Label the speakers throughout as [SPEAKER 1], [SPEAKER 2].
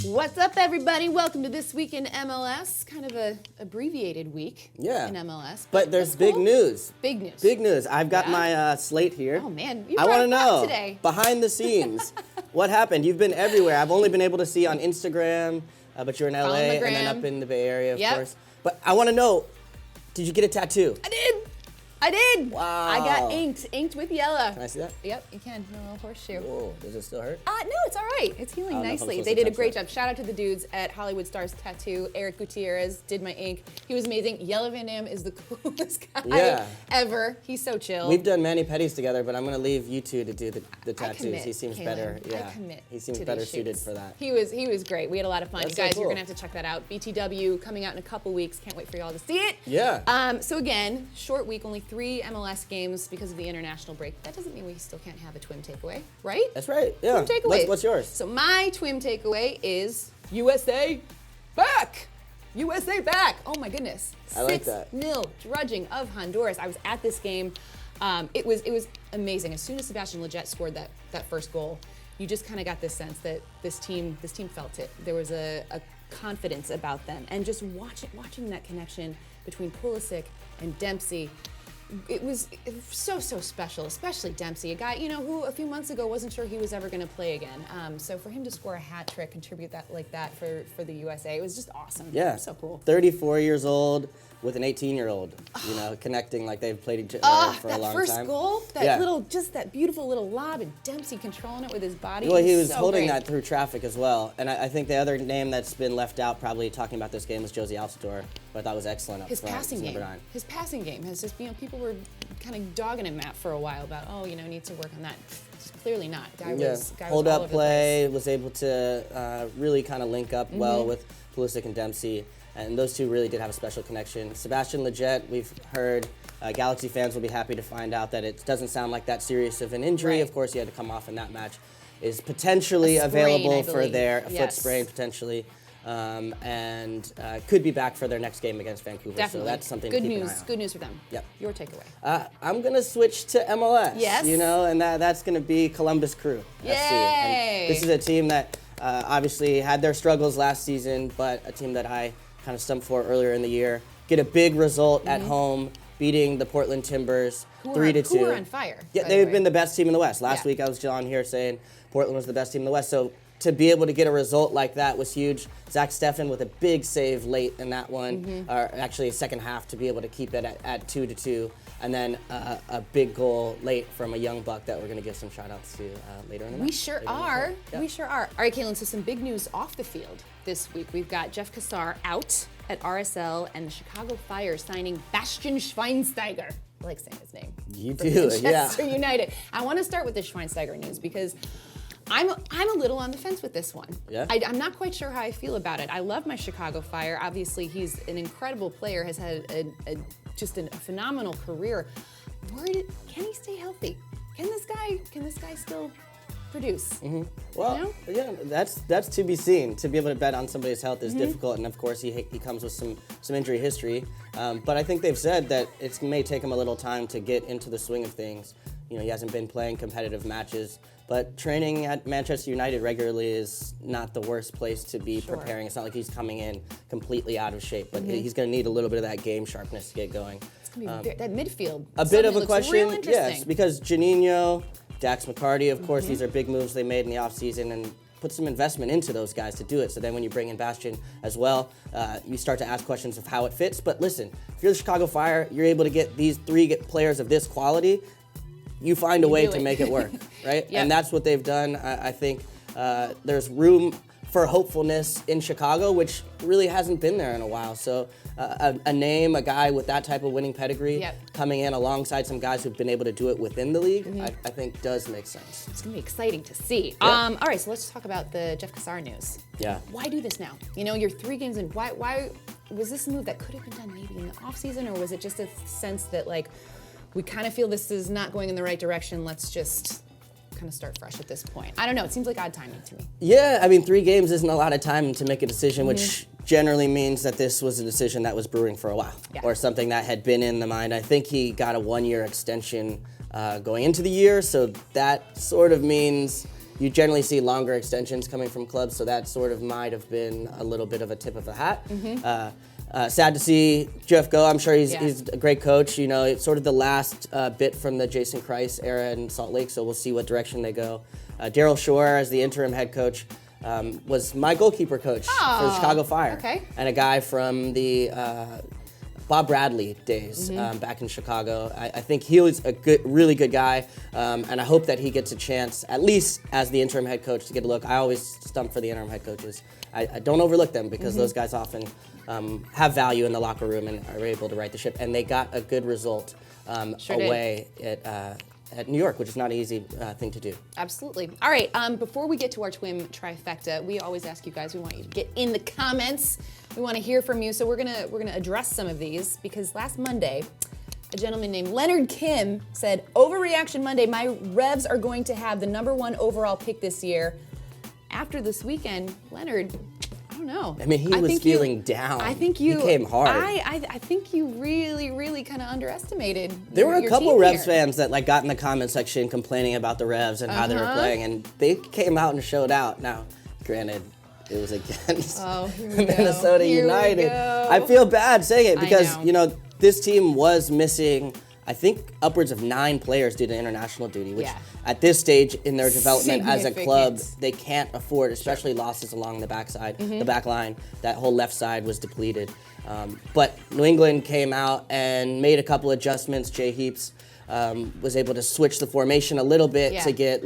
[SPEAKER 1] What's up, everybody? Welcome to This Week in MLS. Kind of a abbreviated week in MLS.
[SPEAKER 2] But there's big news.
[SPEAKER 1] Big news.
[SPEAKER 2] Big news. I've got my slate here.
[SPEAKER 1] Oh, man. You
[SPEAKER 2] I want to know,
[SPEAKER 1] today.
[SPEAKER 2] behind the scenes, what happened? You've been everywhere. I've only been able to see on Instagram, but you're in LA and then up in the Bay Area, of course. But I want to know, did you get a tattoo?
[SPEAKER 1] I did.
[SPEAKER 2] Wow.
[SPEAKER 1] I got inked with yellow.
[SPEAKER 2] Can I see that?
[SPEAKER 1] Yep, you can. A little horseshoe.
[SPEAKER 2] Whoa, does it still hurt?
[SPEAKER 1] No, it's all right. It's healing nicely. They did a great job. Shout out to the dudes at Hollywood Stars Tattoo. Eric Gutierrez did my ink. He was amazing. Yellow Van Damme is the coolest guy ever. He's so chill.
[SPEAKER 2] We've done mani-pedis together, but I'm going to leave you two to do the tattoos.
[SPEAKER 1] Commit,
[SPEAKER 2] he seems
[SPEAKER 1] Calen.
[SPEAKER 2] better.
[SPEAKER 1] I commit
[SPEAKER 2] he seems
[SPEAKER 1] to
[SPEAKER 2] better
[SPEAKER 1] these
[SPEAKER 2] suited
[SPEAKER 1] shoots.
[SPEAKER 2] for that.
[SPEAKER 1] He was great. We had a lot of fun.
[SPEAKER 2] That's
[SPEAKER 1] Guys,
[SPEAKER 2] so cool.
[SPEAKER 1] You're going to have to check that out. BTW coming out in a couple weeks. Can't wait for y'all to see it.
[SPEAKER 2] Yeah.
[SPEAKER 1] So again, short week, only 3 MLS games because of the international break. That doesn't mean we still can't have a twin takeaway, right?
[SPEAKER 2] That's right. Yeah.
[SPEAKER 1] Twin takeaway.
[SPEAKER 2] What's yours?
[SPEAKER 1] So my twin takeaway is USA back. USA back. Oh my goodness.
[SPEAKER 2] I like that.
[SPEAKER 1] 6-0 drudging of Honduras. I was at this game. It was amazing. As soon as Sebastian Lletget scored that first goal, you just kind of got this sense that this team felt it. There was a confidence about them, and just watching that connection between Pulisic and Dempsey. It was so special, especially Dempsey, a guy who a few months ago wasn't sure he was ever going to play again. So for him to score a hat trick, contribute that like that for the USA, it was just awesome.
[SPEAKER 2] Yeah,
[SPEAKER 1] so cool.
[SPEAKER 2] 34 years old with an 18-year-old, connecting like they've played each other for a long time.
[SPEAKER 1] That first goal, that beautiful little lob, and Dempsey controlling it with his body.
[SPEAKER 2] Well, he was
[SPEAKER 1] so
[SPEAKER 2] holding
[SPEAKER 1] great.
[SPEAKER 2] that through traffic as well. And I think the other name that's been left out, probably talking about this game, was Josie Altidore, but I thought was excellent up front.
[SPEAKER 1] His passing game has just, people were kind of dogging him at for a while about, needs to work on that. Clearly not. Guy was
[SPEAKER 2] hold
[SPEAKER 1] all
[SPEAKER 2] up
[SPEAKER 1] over
[SPEAKER 2] play, was able to really kind of link up well with Pulisic and Dempsey. And those two really did have a special connection. Sebastian Lletget, we've heard Galaxy fans will be happy to find out that it doesn't sound like that serious of an injury.
[SPEAKER 1] Right.
[SPEAKER 2] Of course, he had to come off in that match. Is potentially
[SPEAKER 1] A sprain,
[SPEAKER 2] available
[SPEAKER 1] I
[SPEAKER 2] for
[SPEAKER 1] believe.
[SPEAKER 2] their foot
[SPEAKER 1] Yes. sprain
[SPEAKER 2] potentially, and could be back for their next game against Vancouver.
[SPEAKER 1] Definitely.
[SPEAKER 2] So that's something
[SPEAKER 1] good
[SPEAKER 2] to keep
[SPEAKER 1] news.
[SPEAKER 2] an eye on.
[SPEAKER 1] Good news for them.
[SPEAKER 2] Yep.
[SPEAKER 1] Your takeaway.
[SPEAKER 2] I'm gonna switch to MLS.
[SPEAKER 1] Yes.
[SPEAKER 2] And that's gonna be Columbus Crew FC.
[SPEAKER 1] Yay!
[SPEAKER 2] And this is a team that obviously had their struggles last season, but a team that I kind of stumped for earlier in the year. Get a big result at home, beating the Portland Timbers 3-2.
[SPEAKER 1] Who are on fire.
[SPEAKER 2] Yeah, they've been the best team in the West. Last week I was on here saying Portland was the best team in the West. So to be able to get a result like that was huge. Zach Steffen with a big save late in that one, or actually second half, to be able to keep it at 2-2. And then a big goal late from a young buck that we're going to give some shout-outs to later in the match.
[SPEAKER 1] We sure are.
[SPEAKER 2] Yeah.
[SPEAKER 1] We sure are. All right, Calen, so some big news off the field this week. We've got Jeff Cassar out at RSL, and the Chicago Fire signing Bastian Schweinsteiger. I like saying his name.
[SPEAKER 2] You
[SPEAKER 1] For
[SPEAKER 2] do,
[SPEAKER 1] Manchester United. I want to start with the Schweinsteiger news because I'm a little on the fence with this one.
[SPEAKER 2] Yeah?
[SPEAKER 1] I'm not quite sure how I feel about it. I love my Chicago Fire. Obviously, he's an incredible player, has had just a phenomenal career. Can he stay healthy? Can this guy still produce?
[SPEAKER 2] Well, yeah, that's to be seen. To be able to bet on somebody's health is difficult, and of course he comes with some injury history. But I think they've said that it may take him a little time to get into the swing of things. He hasn't been playing competitive matches, but training at Manchester United regularly is not the worst place to be preparing. It's not like he's coming in completely out of shape, but he's going to need a little bit of that game sharpness to get going.
[SPEAKER 1] It's going to be that midfield.
[SPEAKER 2] A bit of a
[SPEAKER 1] looks real
[SPEAKER 2] question,
[SPEAKER 1] interesting.
[SPEAKER 2] yes, because Juninho, Dax McCarty, of course, these are big moves they made in the offseason and put some investment into those guys to do it. So then when you bring in Bastian as well, you start to ask questions of how it fits. But listen, if you're the Chicago Fire, you're able to get these 3 players of this quality, you find a way to make it work, right?
[SPEAKER 1] Yep.
[SPEAKER 2] And that's what they've done. I think there's room for hopefulness in Chicago, which really hasn't been there in a while. So a guy with that type of winning pedigree coming in alongside some guys who've been able to do it within the league, I think does make sense.
[SPEAKER 1] It's going to be exciting to see.
[SPEAKER 2] Yeah.
[SPEAKER 1] All right, so let's talk about the Jeff Cassar news.
[SPEAKER 2] Yeah.
[SPEAKER 1] Why do this now? You're 3 games in. Why was this a move that could have been done maybe in the offseason, or was it just a sense that, we kind of feel this is not going in the right direction, let's just kind of start fresh at this point? I don't know. It seems like odd timing to me.
[SPEAKER 2] Yeah, 3 games isn't a lot of time to make a decision, which generally means that this was a decision that was brewing for a while, or something that had been in the mind. I think he got a 1-year extension going into the year, so that sort of means you generally see longer extensions coming from clubs, so that sort of might have been a little bit of a tip of the hat. Sad to see Jeff go. I'm sure he's a great coach. You know, it's sort of the last bit from the Jason Kreis era in Salt Lake, so we'll see what direction they go. Daryl Shore, as the interim head coach, was my goalkeeper coach for the Chicago Fire.
[SPEAKER 1] Okay.
[SPEAKER 2] And a guy from the Bob Bradley days back in Chicago. I think he was a really good guy, and I hope that he gets a chance, at least as the interim head coach, to get a look. I always stump for the interim head coaches. I don't overlook them because those guys often have value in the locker room and are able to right the ship. And they got a good result away at New York, which is not an easy thing to do.
[SPEAKER 1] Absolutely. All right, before we get to our twin trifecta, we always ask you guys, we want you to get in the comments. We want to hear from you, so we're gonna address some of these, because last Monday, a gentleman named Leonard Kim said, Overreaction Monday, my Revs are going to have the #1 overall pick this year. After this weekend, Leonard, I don't know.
[SPEAKER 2] I mean, he was feeling down.
[SPEAKER 1] I think
[SPEAKER 2] he came hard.
[SPEAKER 1] I think you really kind of underestimated.
[SPEAKER 2] There were a couple Revs
[SPEAKER 1] here.
[SPEAKER 2] fans that got in the comment section complaining about the Revs and how they were playing, and they came out and showed out. Now, granted, it was against Minnesota United. I feel bad saying it because this team was missing, I think, upwards of 9 players due to international duty, which at this stage in their development as a club, they can't afford, especially losses along the backside, the back line. That whole left side was depleted. But New England came out and made a couple adjustments. Jay Heaps was able to switch the formation a little bit to get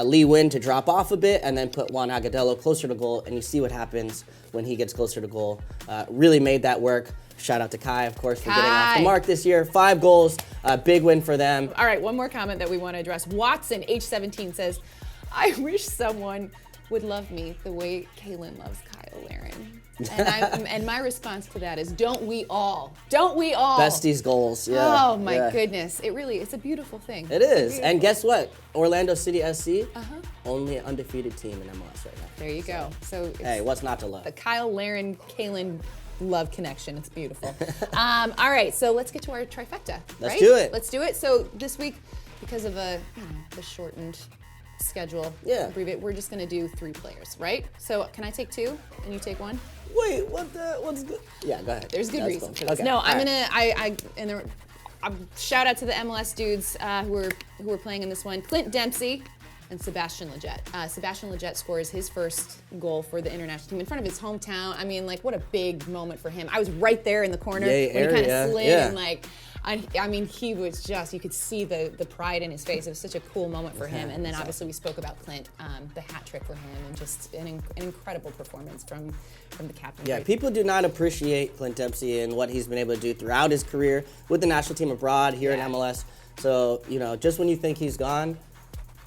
[SPEAKER 2] Lee Wynn to drop off a bit and then put Juan Agudelo closer to goal, and you see what happens when he gets closer to goal. Really made that work. Shout out to Kai, of course, for getting off the mark this year. 5 goals, big win for them.
[SPEAKER 1] All right, one more comment that we want to address. Watson, age 17, says, I wish someone would love me the way Calen loves Kyle Laren. And my response to that is, don't we all? Don't we all?
[SPEAKER 2] Besties goals, yeah.
[SPEAKER 1] Oh my goodness, it's a beautiful thing.
[SPEAKER 2] It is, and guess what? Orlando City SC, only an undefeated team in MLS right now.
[SPEAKER 1] There you go. So
[SPEAKER 2] hey, what's not to love?
[SPEAKER 1] The Kyle Laren, Calen love connection. It's beautiful. All right, so let's get to our trifecta.
[SPEAKER 2] Let's do it.
[SPEAKER 1] Let's do it. So this week, because of the shortened schedule, we're just going to do 3 players, right? So can I take 2 and you take 1?
[SPEAKER 2] Wait, what's good? Yeah, go ahead.
[SPEAKER 1] There's good reason for this.
[SPEAKER 2] Okay.
[SPEAKER 1] No, I shout out to the MLS dudes who were playing in this one. Clint Dempsey and Sebastian Lletget. Sebastian Lletget scores his first goal for the international team in front of his hometown. I mean, what a big moment for him. I was right there in the corner when he kind of slid and I mean, he was just, you could see the pride in his face. It was such a cool moment for him. And then obviously we spoke about Clint, the hat trick for him, and just an incredible performance from the captain.
[SPEAKER 2] Yeah, people do not appreciate Clint Dempsey and what he's been able to do throughout his career with the national team abroad, here in MLS. So, just when you think he's gone,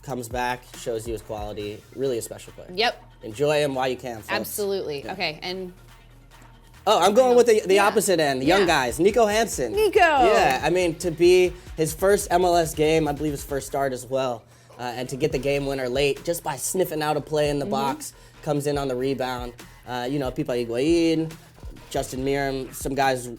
[SPEAKER 2] comes back, shows you his quality. Really a special player.
[SPEAKER 1] Yep.
[SPEAKER 2] Enjoy him while you can, folks.
[SPEAKER 1] Absolutely.
[SPEAKER 2] Yeah.
[SPEAKER 1] Okay, and
[SPEAKER 2] I'm going with the opposite end, the young guys. Nico Hansen.
[SPEAKER 1] Nico!
[SPEAKER 2] Yeah, I mean, to be his first MLS game, I believe his first start as well, and to get the game winner late just by sniffing out a play in the box, comes in on the rebound. People like Higuain, Justin Meram, some guys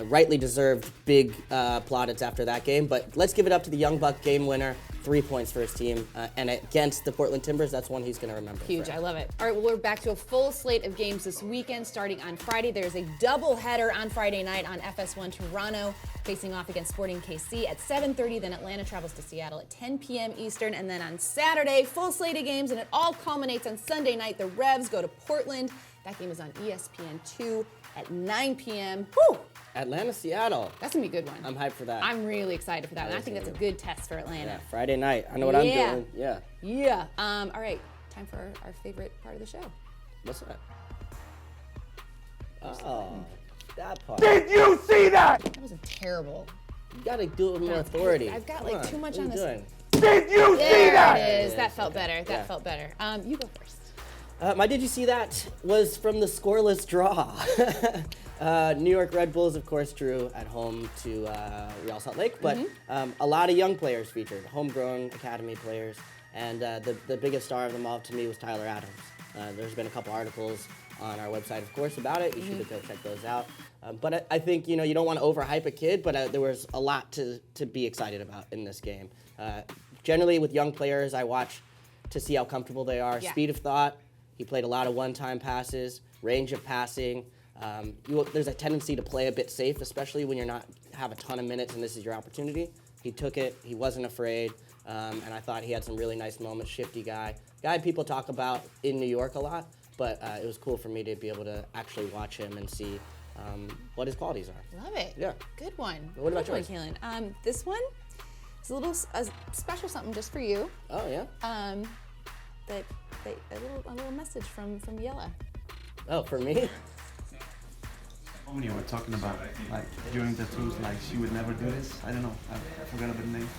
[SPEAKER 2] rightly deserved big plaudits after that game, but let's give it up to the young buck game winner. 3 points for his team, and against the Portland Timbers, that's one he's going to remember.
[SPEAKER 1] Huge, I love it. All right, well, we're back to a full slate of games this weekend, starting on Friday. There's a doubleheader on Friday night on FS1. Toronto facing off against Sporting KC at 7:30. Then Atlanta travels to Seattle at 10 p.m. Eastern, and then on Saturday, full slate of games, and it all culminates on Sunday night. The Revs go to Portland. That game is on ESPN2 at 9 p.m. Woo!
[SPEAKER 2] Atlanta, Seattle.
[SPEAKER 1] That's going to be a good one.
[SPEAKER 2] I'm hyped for that.
[SPEAKER 1] I'm really excited for that, and I think that's a good test for Atlanta.
[SPEAKER 2] Yeah, Friday night. I know what I'm doing. Yeah.
[SPEAKER 1] Yeah. All right, time for our favorite part of the show.
[SPEAKER 2] What's that? Oh, that part.
[SPEAKER 3] Did you see that?
[SPEAKER 1] That was terrible.
[SPEAKER 2] You got to do it with more authority.
[SPEAKER 1] I've got too much on this.
[SPEAKER 3] Did you see that?
[SPEAKER 1] There it is. That felt better. That felt better. You go first.
[SPEAKER 2] My Did You See That was from the scoreless draw. New York Red Bulls, of course, drew at home to Real Salt Lake, but a lot of young players featured, homegrown academy players, and the biggest star of them all to me was Tyler Adams. There's been a couple articles on our website, of course, about it. You should go check those out. But I think, you don't want to overhype a kid, but there was a lot to be excited about in this game. Generally, with young players, I watch to see how comfortable they are.
[SPEAKER 1] Yeah.
[SPEAKER 2] Speed of thought. He played a lot of one-time passes, range of passing. There's a tendency to play a bit safe, especially when you're not have a ton of minutes and this is your opportunity. He took it. He wasn't afraid. And I thought he had some really nice moments. Shifty guy people talk about in New York a lot, but it was cool for me to be able to actually watch him and see what his qualities are.
[SPEAKER 1] Love it.
[SPEAKER 2] Yeah.
[SPEAKER 1] Good one.
[SPEAKER 2] What about
[SPEAKER 1] Good one,
[SPEAKER 2] yours?
[SPEAKER 1] Calen? This one is a special something just for you.
[SPEAKER 2] Oh, yeah?
[SPEAKER 1] A little message from Yella.
[SPEAKER 2] Oh, for me?
[SPEAKER 4] When you were talking about like during tattoos, like she would never do this. I don't know. I forgot about the name.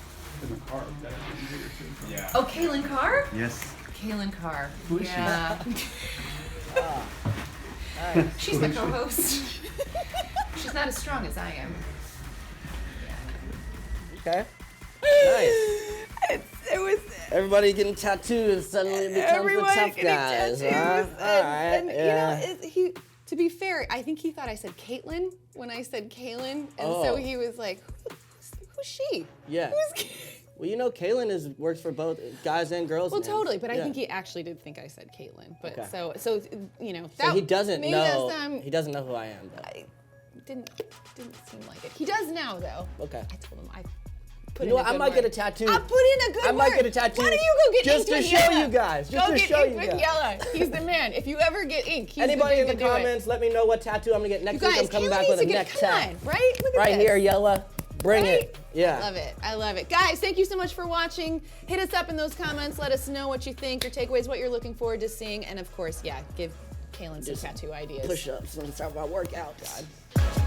[SPEAKER 5] Yeah.
[SPEAKER 1] Oh, Calen Carr?
[SPEAKER 4] Yes.
[SPEAKER 1] Calen Carr.
[SPEAKER 4] Who is
[SPEAKER 1] she? She's the co-host. She's not as strong as I am.
[SPEAKER 2] Okay. Nice.
[SPEAKER 1] It was.
[SPEAKER 2] Everybody getting tattoos suddenly becomes the tough guys, huh? All right, yeah.
[SPEAKER 1] To be fair, I think he thought I said Caitlin when I said Calen, and so
[SPEAKER 2] Oh.
[SPEAKER 1] he was like, "Who's she?
[SPEAKER 2] Yeah.
[SPEAKER 1] Who's?"
[SPEAKER 2] Well, Calen works for both guys and girls.
[SPEAKER 1] Well,
[SPEAKER 2] now.
[SPEAKER 1] totally, but I
[SPEAKER 2] Yeah.
[SPEAKER 1] think he actually did think I said Caitlin. But
[SPEAKER 2] Okay.
[SPEAKER 1] so
[SPEAKER 2] So
[SPEAKER 1] that
[SPEAKER 2] he doesn't
[SPEAKER 1] maybe
[SPEAKER 2] know.
[SPEAKER 1] That's,
[SPEAKER 2] He doesn't know who I am, though.
[SPEAKER 1] I didn't seem like it. He does now, though.
[SPEAKER 2] Okay.
[SPEAKER 1] I told him I put
[SPEAKER 2] You know
[SPEAKER 1] in
[SPEAKER 2] what?
[SPEAKER 1] a
[SPEAKER 2] I
[SPEAKER 1] good
[SPEAKER 2] might
[SPEAKER 1] word.
[SPEAKER 2] get a tattoo.
[SPEAKER 1] I'll put in a good
[SPEAKER 2] I
[SPEAKER 1] word.
[SPEAKER 2] might get a tattoo.
[SPEAKER 1] Why don't you go get
[SPEAKER 2] just
[SPEAKER 1] ink
[SPEAKER 2] to
[SPEAKER 1] with
[SPEAKER 2] show
[SPEAKER 1] Yella?
[SPEAKER 2] you guys. Just
[SPEAKER 1] Go
[SPEAKER 2] to
[SPEAKER 1] get
[SPEAKER 2] show
[SPEAKER 1] ink
[SPEAKER 2] you
[SPEAKER 1] with
[SPEAKER 2] guys.
[SPEAKER 1] Yella. He's the man. If you ever get ink, he's
[SPEAKER 2] Anybody
[SPEAKER 1] the
[SPEAKER 2] in
[SPEAKER 1] dude
[SPEAKER 2] the
[SPEAKER 1] to do it.
[SPEAKER 2] comments, let me know what tattoo I'm gonna get next
[SPEAKER 1] You
[SPEAKER 2] week.
[SPEAKER 1] guys,
[SPEAKER 2] I'm coming
[SPEAKER 1] Calen
[SPEAKER 2] back with
[SPEAKER 1] needs
[SPEAKER 2] a
[SPEAKER 1] to
[SPEAKER 2] neck
[SPEAKER 1] get, come
[SPEAKER 2] tat.
[SPEAKER 1] on, right? Look at
[SPEAKER 2] Right
[SPEAKER 1] this.
[SPEAKER 2] here, Yella. Bring
[SPEAKER 1] Right?
[SPEAKER 2] it. Yeah.
[SPEAKER 1] I love it. I love it. Guys, thank you so much for watching. Hit us up in those comments. Let us know what you think, your takeaways, what you're looking forward to seeing. And of course, yeah, give Calen some tattoo ideas.
[SPEAKER 2] Push-ups. Let's talk about workout, God.